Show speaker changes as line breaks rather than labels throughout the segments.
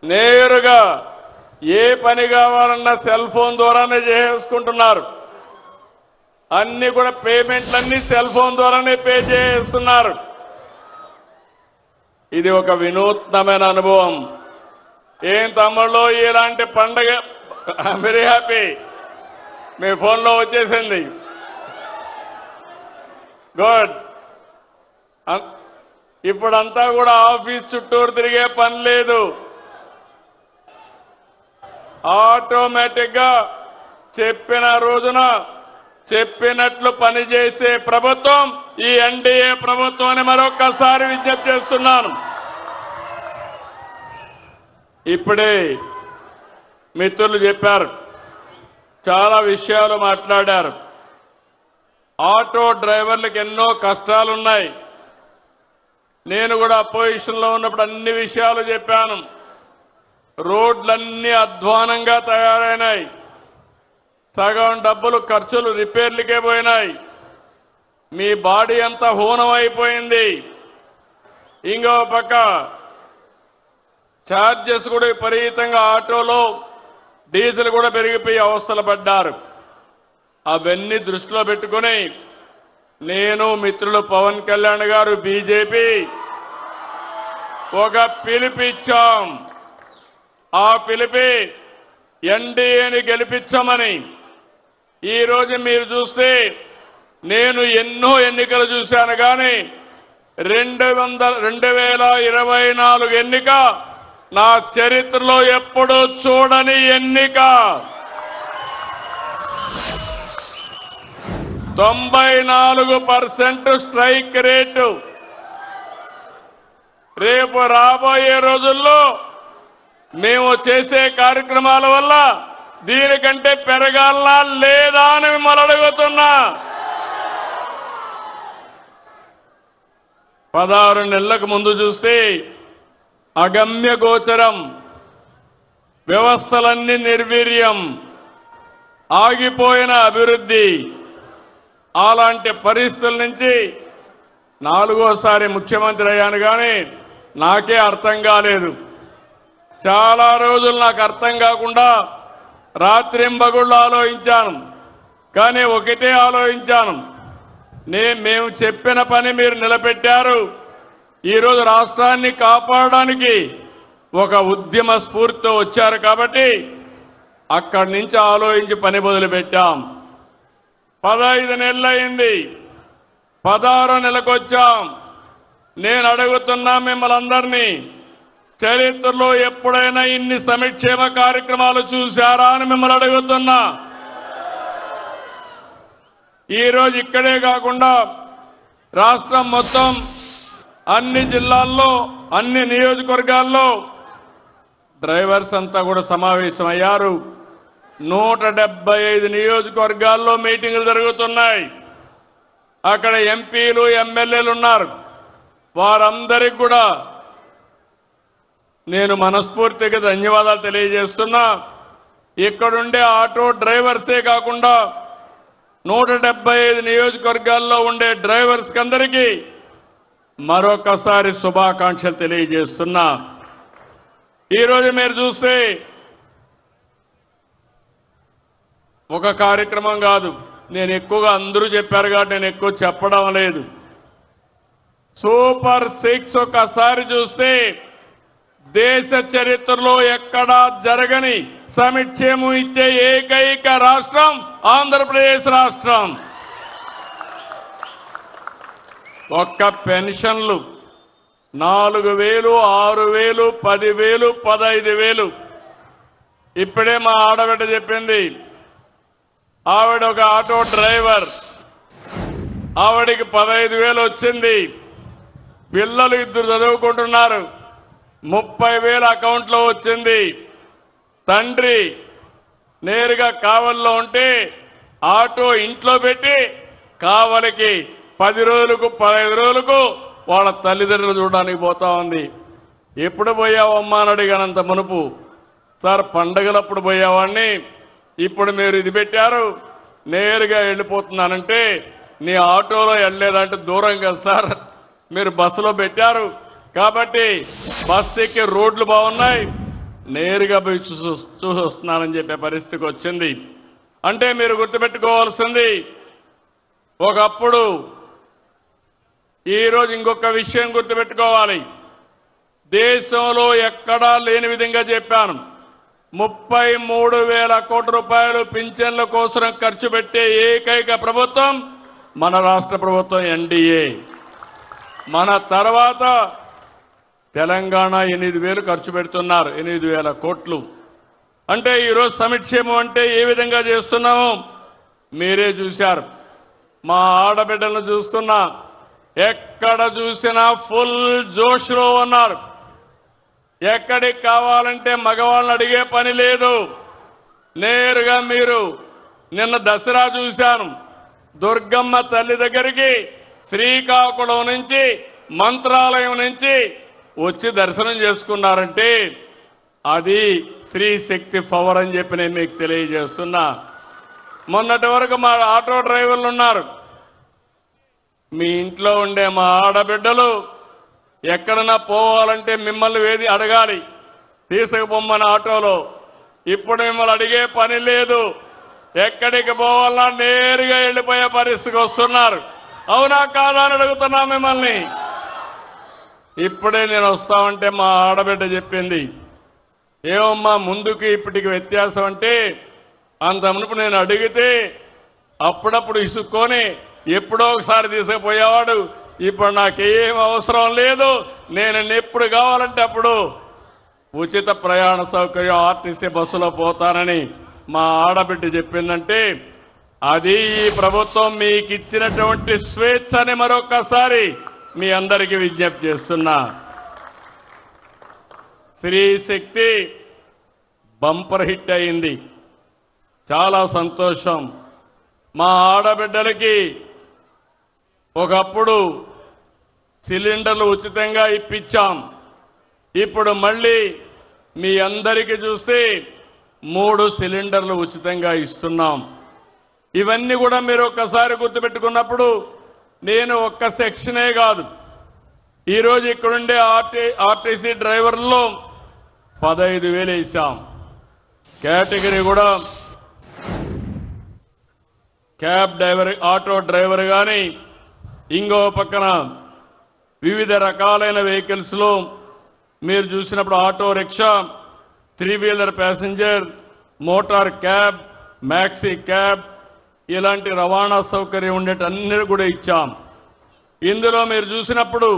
నేరుగా ఏ పని కావాలన్నా సెల్ ఫోన్ ద్వారానే చేసుకుంటున్నారు. అన్ని కూడా పేమెంట్లన్నీ సెల్ ఫోన్ ద్వారానే పే చేస్తున్నారు. ఇది ఒక వినూత్నమైన అనుభవం. ఏం తమ్ముళ్ళు ఇలాంటి పండగ వెరీ హ్యాపీ. మీ ఫోన్లో వచ్చేసింది. గుడ్. ఇప్పుడంతా కూడా ఆఫీస్ చుట్టూరు తిరిగే పని లేదు. ఆటోమేటిక్ గా చెప్పిన రోజున చెప్పినట్లు పనిచేసే ప్రభుత్వం ఈ ఎన్డీఏ ప్రభుత్వాన్ని మరొక్కసారి విజ్ఞప్తి చేస్తున్నాను. ఇప్పుడే మిత్రులు చెప్పారు, చాలా విషయాలు మాట్లాడారు. ఆటో డ్రైవర్లకు ఎన్నో కష్టాలున్నాయి. నేను కూడా అపోజిషన్లో ఉన్నప్పుడు అన్ని విషయాలు చెప్పాను. రోడ్లన్నీ అధ్వానంగా తయారైనాయి. సగం డబ్బులు ఖర్చులు రిపేర్లకే పోయినాయి. మీ బాడీ అంతా హూనం అయిపోయింది. ఇంకో పక్క ఛార్జెస్ కూడా విపరీతంగా ఆటోలో డీజిల్ కూడా పెరిగిపోయి అవస్థలు పడ్డారు. అవన్నీ దృష్టిలో పెట్టుకుని నేను మిత్రులు పవన్ కళ్యాణ్ గారు బీజేపీ ఒక పిలుపిచ్చాం. ఆ పిలిపి ఎన్డీఏని గెలిపించమని. ఈరోజు మీరు చూస్తే నేను ఎన్నో ఎన్నికలు చూశాను, కానీ 2024 ఎన్నిక నా చరిత్రలో ఎప్పుడూ చూడని ఎన్నిక. 94% స్ట్రైక్ రేటు. రేపు రాబోయే రోజుల్లో మేము చేసే కార్యక్రమాల వల్ల దీనికంటే పెరగాలనా లేదా అని మిమ్మల్ని అడుగుతున్నా. 16 నెలలకు ముందు చూస్తే అగమ్య గోచరం, వ్యవస్థలన్నీ నిర్వీర్యం, ఆగిపోయిన అభివృద్ధి. అలాంటి పరిస్థితుల నుంచి 4వసారి ముఖ్యమంత్రి అయ్యాను, కానీ నాకే అర్థం కాలేదు. చాలా రోజులు నాకు అర్థం కాకుండా రాత్రింబగుళ్ళు ఆలోచించాను. కానీ ఒకటే ఆలోచించాను, మేము చెప్పిన పని మీరు నిలబెట్టారు. ఈరోజు రాష్ట్రాన్ని కాపాడడానికి ఒక ఉద్యమ స్ఫూర్తితో వచ్చారు కాబట్టి అక్కడి నుంచి ఆలోచించి పని మొదలుపెట్టాం. 15 నెలలు అయింది, 16వ నెలకు వచ్చాం. నేను అడుగుతున్నా మిమ్మల్ని అందరినీ, చరిత్రలో ఎప్పుడైనా ఇన్ని సంక్షేమ కార్యక్రమాలు చూశారా అని మిమ్మల్ని అడుగుతున్నా. ఈరోజు ఇక్కడే కాకుండా రాష్ట్రం మొత్తం అన్ని జిల్లాల్లో అన్ని నియోజకవర్గాల్లో డ్రైవర్స్ అంతా కూడా సమావేశమయ్యారు. 175 నియోజకవర్గాల్లో మీటింగులు జరుగుతున్నాయి. అక్కడ ఎంపీలు ఎమ్మెల్యేలు ఉన్నారు. వారందరికీ కూడా నేను మనస్ఫూర్తిగా ధన్యవాదాలు తెలియజేస్తున్నా. ఇక్కడుండే ఆటో డ్రైవర్సే కాకుండా 175 నియోజకవర్గాల్లో ఉండే డ్రైవర్స్ అందరికీ మరొకసారి శుభాకాంక్షలు తెలియజేస్తున్నా. ఈరోజు మీరు చూస్తే ఒక కార్యక్రమం కాదు, నేను ఎక్కువగా అందరూ చెప్పారు కాబట్టి నేను ఎక్కువ చెప్పడం లేదు. సూపర్ 6 ఒకసారి చూస్తే దేశ చరిత్రలో ఎక్కడా జరగని సంక్షేమం ఇచ్చే ఏకైక రాష్ట్రం ఆంధ్రప్రదేశ్ రాష్ట్రం. ఒక్క పెన్షన్లు 4,000, 6,000, 10,000, 15,000. ఇప్పుడే మా ఆడబిడ్డ చెప్పింది, ఆవిడ ఒక ఆటో డ్రైవర్, ఆవిడికి 15,000 వచ్చింది. పిల్లలు 2 చదువుకుంటున్నారు, 30,000 అకౌంట్లో వచ్చింది. తండ్రి నేరుగా కావలిలో ఉంటే ఆటో ఇంట్లో పెట్టి కావలికి 10 రోజులకు 15 రోజులకు వాళ్ళ తల్లిదండ్రులు చూడడానికి పోతా ఉంది. ఎప్పుడు పోయావమ్మా అని అడిగానంత మునుపు, సార్ పండగలప్పుడు పోయేవాడిని, ఇప్పుడు మీరు ఇది పెట్టారు నేరుగా వెళ్ళిపోతున్నానంటే, నీ ఆటోలో వెళ్ళలేదంటే దూరం కదా సార్, మీరు బస్సులో పెట్టారు కాబట్టి బస్సు ఎక్కి రోడ్లు బాగున్నాయి, నేరుగా పోయి చూసొస్తున్నానని చెప్పే పరిస్థితికి వచ్చింది. అంటే మీరు గుర్తుపెట్టుకోవాల్సింది, ఒకప్పుడు ఈరోజు ఇంకొక విషయం గుర్తుపెట్టుకోవాలి. దేశంలో ఎక్కడా లేని విధంగా చెప్పాను, 33,000 కోట్ల రూపాయలు పింఛన్ల కోసం ఖర్చు పెట్టే ఏకైక ప్రభుత్వం మన రాష్ట్ర ప్రభుత్వం ఎన్డీఏ. మన తర్వాత తెలంగాణ 8,000 ఖర్చు పెడుతున్నారు, 8,000 కోట్లు. అంటే ఈరోజు సంక్షేమం అంటే ఏ విధంగా చేస్తున్నామో మీరే చూశారు. మా ఆడబిడ్డలను చూస్తున్నా, ఎక్కడ చూసినా ఫుల్ జోష్లో ఉన్నారు. ఎక్కడికి కావాలంటే మగవాళ్ళని అడిగే పని లేదు. నేరుగా మీరు నిన్న దసరా చూశాను, దుర్గమ్మ తల్లి దగ్గరికి శ్రీకాకుళం నుంచి మంత్రాలయం నుంచి వచ్చి దర్శనం చేసుకున్నారంటే అది స్త్రీ శక్తి పవర్ అని చెప్పి నేను మీకు తెలియజేస్తున్నా. మొన్నటి వరకు మా ఆటో డ్రైవర్లు ఉన్నారు, మీ ఇంట్లో ఉండే మా ఆడబిడ్డలు ఎక్కడన్నా పోవాలంటే మిమ్మల్ని అడగాలి, తీసుకుపోమ్మని ఆటోలో. ఇప్పుడు మిమ్మల్ని అడిగే పని లేదు, ఎక్కడికి పోవాలన్నా నేరుగా వెళ్ళిపోయే పరిస్థితికి వస్తున్నారు. అవునా కాదా అని అడుగుతున్నా మిమ్మల్ని. ఇప్పుడే నేను వస్తామంటే మా ఆడబిడ్డ చెప్పింది, ఏమమ్మా ముందుకి ఇప్పటికి వ్యత్యాసం అంటే, అంత మునుపు నేను అడిగితే అప్పుడప్పుడు ఇసుక్కొని ఎప్పుడో ఒకసారి తీసుకుపోయేవాడు, ఇప్పుడు నాకేం అవసరం లేదు, నేను ఎప్పుడు కావాలంటే అప్పుడు ఉచిత ప్రయాణ సౌకర్యం ఆర్టీసీ బస్సులో పోతానని మా ఆడబిడ్డ చెప్పిందంటే అది ఈ ప్రభుత్వం మీకు ఇచ్చినటువంటి స్వేచ్ఛ అని మరొకసారి మీ అందరికీ విజ్ఞప్తి చేస్తున్నా. స్త్రీ శక్తి బంపర్ హిట్ అయింది, చాలా సంతోషం. మా ఆడబిడ్డలకి ఒకప్పుడు సిలిండర్లు ఉచితంగా ఇప్పించాం, ఇప్పుడు మళ్ళీ మీ అందరికీ చూస్తే 3 సిలిండర్లు ఉచితంగా ఇస్తున్నాం. ఇవన్నీ కూడా మీరు ఒక్కసారి గుర్తుపెట్టుకున్నప్పుడు నేను ఒక్క సెక్షనే కాదు, ఈరోజు ఇక్కడుండే ఆర్టీసీ డ్రైవర్లలో 15,000 ఇచ్చాం. కేటగిరీ కూడా క్యాబ్ డ్రైవర్, ఆటో డ్రైవర్ కానీ ఇంకో పక్కన వివిధ రకాలైన వెహికల్స్లో మీరు చూసినప్పుడు auto rickshaw, 3 wheeler passenger, motor cab, maxi cab ఇలాంటి రవాణా సౌకర్యం ఉండేటన్నీ కూడా ఇచ్చాం. ఇందులో మీరు చూసినప్పుడు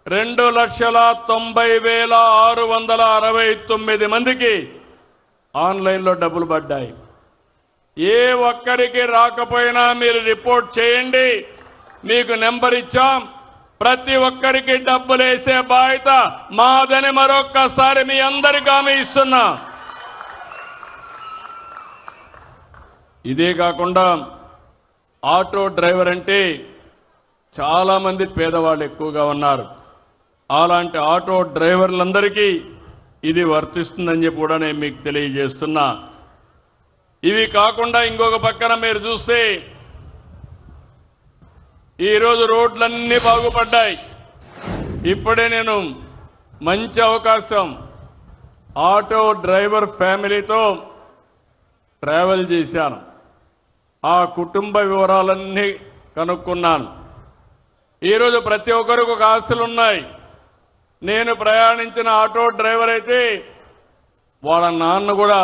2,90,669 మందికి ఆన్లైన్లో డబ్బులు పడ్డాయి. ఏ ఒక్కరికి రాకపోయినా మీరు రిపోర్ట్ చేయండి, మీకు నెంబర్ ఇచ్చాం, ప్రతి ఒక్కరికి డబ్బులు వేసే బాధ్యత మాదని మరొక్కసారి మీ అందరికీ హామీ ఇస్తున్నా. ఇదే కాకుండా ఆటో డ్రైవర్ అంటే చాలామంది పేదవాళ్ళు ఎక్కువగా ఉన్నారు. అలాంటి ఆటో డ్రైవర్లందరికీ ఇది వర్తిస్తుందని చెప్పి కూడా నేను మీకు తెలియజేస్తున్నా. ఇవి కాకుండా ఇంకొక పక్కన మీరు చూస్తే ఈరోజు రోడ్లన్నీ బాగుపడ్డాయి. ఇప్పుడే నేను మంచి అవకాశం, ఆటో డ్రైవర్ ఫ్యామిలీతో ట్రావెల్ చేశాను, ఆ కుటుంబ వివరాలన్నీ కనుక్కున్నాను. ఈరోజు ప్రతి ఒక్కరికి ఒక ఆశలు ఉన్నాయి. నేను ప్రయాణించిన ఆటో డ్రైవర్ అయితే వాళ్ళ నాన్న కూడా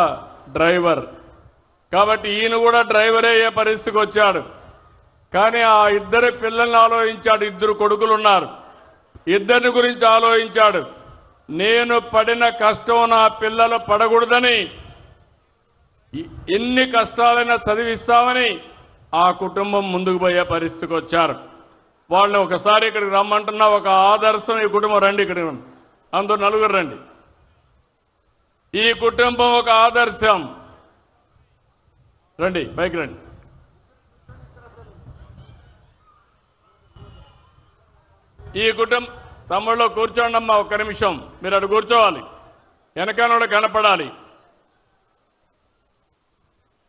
డ్రైవర్, కాబట్టి ఈయన కూడా డ్రైవరే అయ్యే పరిస్థితికి వచ్చాడు. కానీ ఆ 2 పిల్లల్ని ఆలోచించాడు, 2 కొడుకులు ఉన్నారు, 2 గురించి ఆలోచించాడు. నేను పడిన కష్టం నా పిల్లలు పడకూడదని ఎన్ని కష్టాలైనా చదివిస్తామని ఆ కుటుంబం ముందుకు పోయే పరిస్థితికి వచ్చారు. వాళ్ళని ఒకసారి ఇక్కడికి రమ్మంటున్నా, ఒక ఆదర్శం ఈ కుటుంబం. రండి, ఇక్కడ అందరూ 4 రండి. ఈ కుటుంబం ఒక ఆదర్శం. రండి, పైకి రండి. ఈ కుటుంబం తమ్ముళ్ళు కూర్చోండి అమ్మా, ఒక్క నిమిషం మీరు అటు కూర్చోవాలి, వెనకాల కనపడాలి.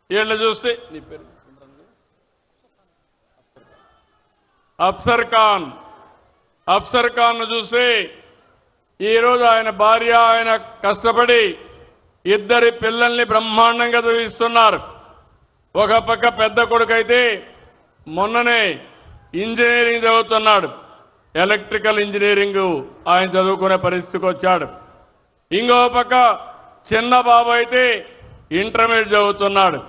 వీళ్ళు చూస్తే నీ పేరు అఫ్సర్ ఖాన్ చూస్తే ఈరోజు ఆయన భార్య ఆయన కష్టపడి ఇద్దరి పిల్లల్ని బ్రహ్మాండంగా చదివిస్తున్నారు. ఒక పక్క పెద్ద కొడుకైతే మొన్ననే ఇంజనీరింగ్ చదువుతున్నాడు. ఎలక్ట్రికల్ ఇంజనీరింగ్ ఆయన చదువుకునే పరిస్థితికి వచ్చాడు. ఇంకో పక్క చిన్న బాబు అయితే ఇంటర్మీడియట్ చదువుతున్నాడు.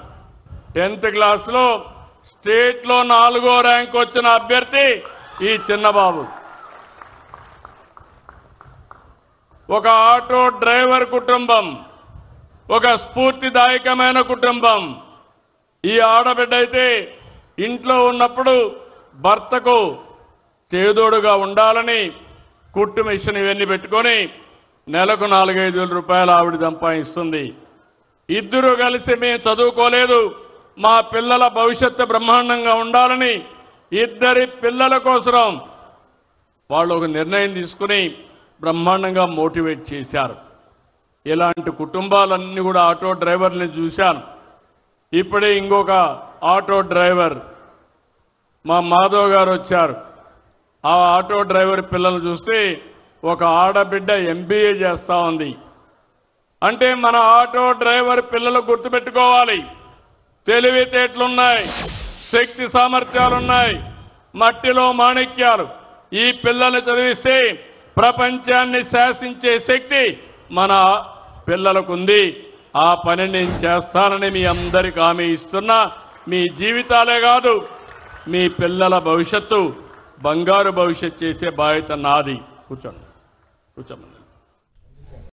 10th క్లాస్లో స్టేట్లో 4వ ర్యాంక్ వచ్చిన అభ్యర్థి ఈ చిన్న బాబు. ఒక ఆటో డ్రైవర్ కుటుంబం, ఒక స్ఫూర్తిదాయకమైన కుటుంబం. ఈ ఆడబిడ్డ అయితే ఇంట్లో ఉన్నప్పుడు భర్తకు చేదోడుగా ఉండాలని కుట్టు మిషన్ ఇవన్నీ పెట్టుకొని నెలకు 4-5 వేల రూపాయలు ఆవిడ సంపాదిస్తుంది. ఇద్దరు కలిసి మేము చదువుకోలేదు, మా పిల్లల భవిష్యత్తు బ్రహ్మాండంగా ఉండాలని ఇద్దరి పిల్లల కోసం వాళ్ళు ఒక నిర్ణయం తీసుకుని బ్రహ్మాండంగా మోటివేట్ చేశారు. ఇలాంటి కుటుంబాలన్నీ కూడా ఆటో డ్రైవర్ని చూశాను. ఇప్పుడే ఇంకొక ఆటో డ్రైవర్ మా మాధవ్ గారు వచ్చారు. ఆ ఆటో డ్రైవర్ పిల్లలు చూస్తే ఒక ఆడబిడ్డ MBA చేస్తూ ఉంది. అంటే మన ఆటో డ్రైవర్ పిల్లలు గుర్తుపెట్టుకోవాలి, తెలివితేటలున్నాయి, శక్తి సామర్థ్యాలున్నాయి, మట్టిలో మాణిక్యాలు. ఈ పిల్లల్ని చదివిస్తే ప్రపంచాన్ని శాసించే శక్తి మన పిల్లలకుంది. ఆ పని నేను చేస్తానని మీ అందరికి హామీ ఇస్తున్నా. మీ జీవితాలే కాదు, మీ పిల్లల భవిష్యత్తు బంగారు భవిష్యత్తు చేసే బాధ్యత నాది. కూర్చోండి.